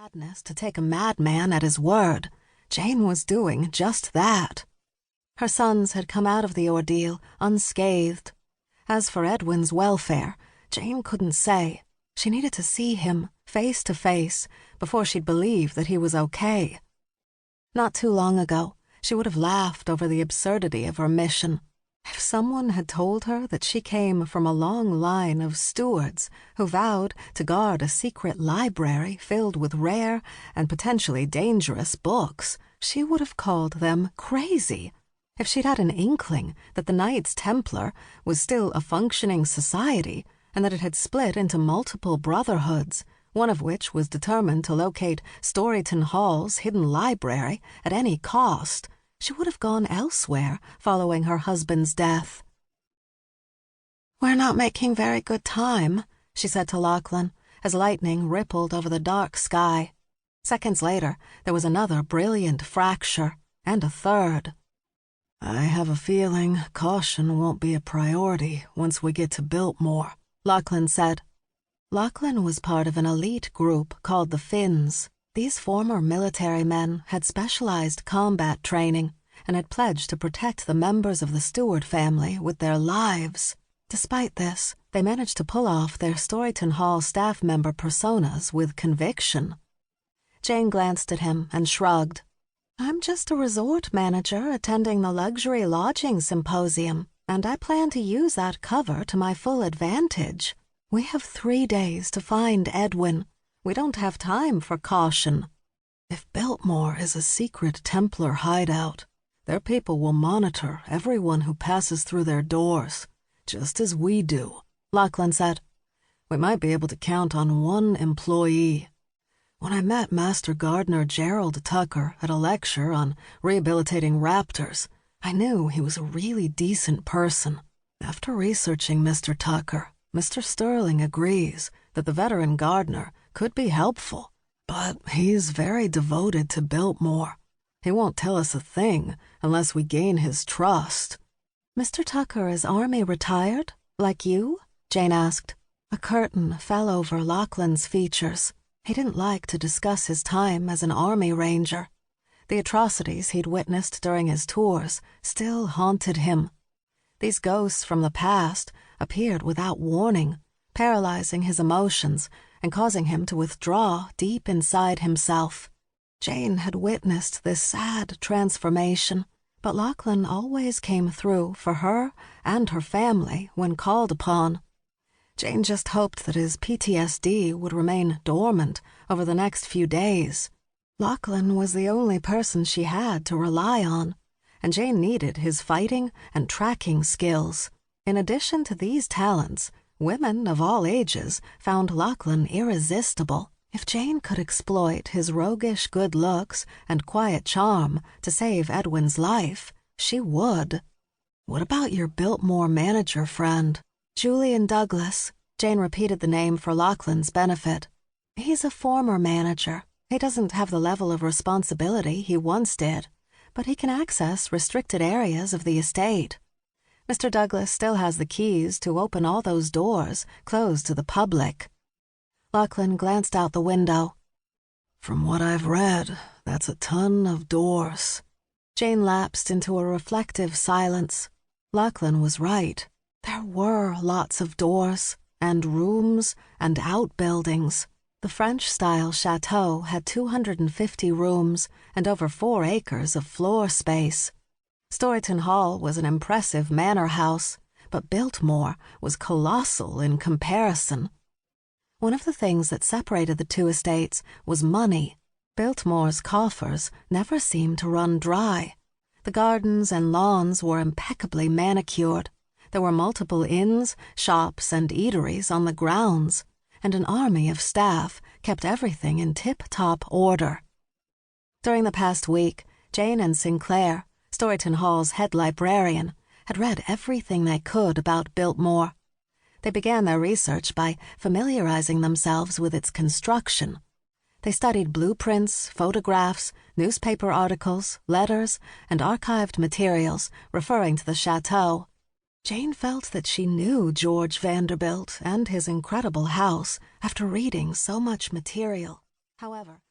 madness to take a madman at his word, Jane was doing just that. Her sons had come out of the ordeal unscathed. As for Edwin's welfare, Jane couldn't say. She needed to see him face to face before she'd believe that he was okay. Not too long ago, she would have laughed over the absurdity of her mission. If someone had told her that she came from a long line of stewards who vowed to guard a secret library filled with rare and potentially dangerous books, she would have called them crazy. If she'd had an inkling that the Knights Templar was still a functioning society and that it had split into multiple brotherhoods, one of which was determined to locate Storyton Hall's hidden library at any cost, she would have gone elsewhere following her husband's death. "We're not making very good time," she said to Lachlan, as lightning rippled over the dark sky. Seconds later, there was another brilliant fracture, and a third. "I have a feeling caution won't be a priority once we get to Biltmore," Lachlan said. Lachlan was part of an elite group called the Finns. These former military men had specialized combat training and had pledged to protect the members of the Steward family with their lives. Despite this, they managed to pull off their Storyton Hall staff member personas with conviction. Jane glanced at him and shrugged. "I'm just a resort manager attending the luxury lodging symposium, and I plan to use that cover to my full advantage. We have 3 days to find Edwin. We don't have time for caution. If Biltmore is a secret Templar hideout, their people will monitor everyone who passes through their doors, just as we do," Lachlan said. "We might be able to count on one employee. When I met Master Gardener Gerald Tucker at a lecture on rehabilitating raptors, I knew he was a really decent person. After researching Mr. Tucker, Mr. Sterling agrees that the veteran gardener could be helpful, but he's very devoted to Biltmore. He won't tell us a thing unless we gain his trust." "Mr. Tucker is Army retired, like you?" Jane asked. A curtain fell over Lachlan's features. He didn't like to discuss his time as an Army Ranger. The atrocities he'd witnessed during his tours still haunted him. These ghosts from the past appeared without warning, paralyzing his emotions and causing him to withdraw deep inside himself. Jane had witnessed this sad transformation, but Lachlan always came through for her and her family when called upon. Jane just hoped that his PTSD would remain dormant over the next few days. Lachlan was the only person she had to rely on, and Jane needed his fighting and tracking skills. In addition to these talents, women of all ages found Lachlan irresistible. If Jane could exploit his roguish good looks and quiet charm to save Edwin's life, she would. "What about your Biltmore manager friend?" "Julian Douglas," Jane repeated the name for Lachlan's benefit. "He's a former manager. He doesn't have the level of responsibility he once did, but he can access restricted areas of the estate. Mr. Douglas still has the keys to open all those doors closed to the public." Lachlan glanced out the window. "From what I've read, that's a ton of doors." Jane lapsed into a reflective silence. Lachlan was right. There were lots of doors, and rooms, and outbuildings. The French-style chateau had 250 rooms and over 4 acres of floor space. Storyton Hall was an impressive manor house, but Biltmore was colossal in comparison. One of the things that separated the two estates was money. Biltmore's coffers never seemed to run dry. The gardens and lawns were impeccably manicured. There were multiple inns, shops, and eateries on the grounds, and an army of staff kept everything in tip-top order. During the past week, Jane and Sinclair, Storyton Hall's head librarian, had read everything they could about Biltmore. They began their research by familiarizing themselves with its construction. They studied blueprints, photographs, newspaper articles, letters, and archived materials referring to the chateau. Jane felt that she knew George Vanderbilt and his incredible house after reading so much material. However,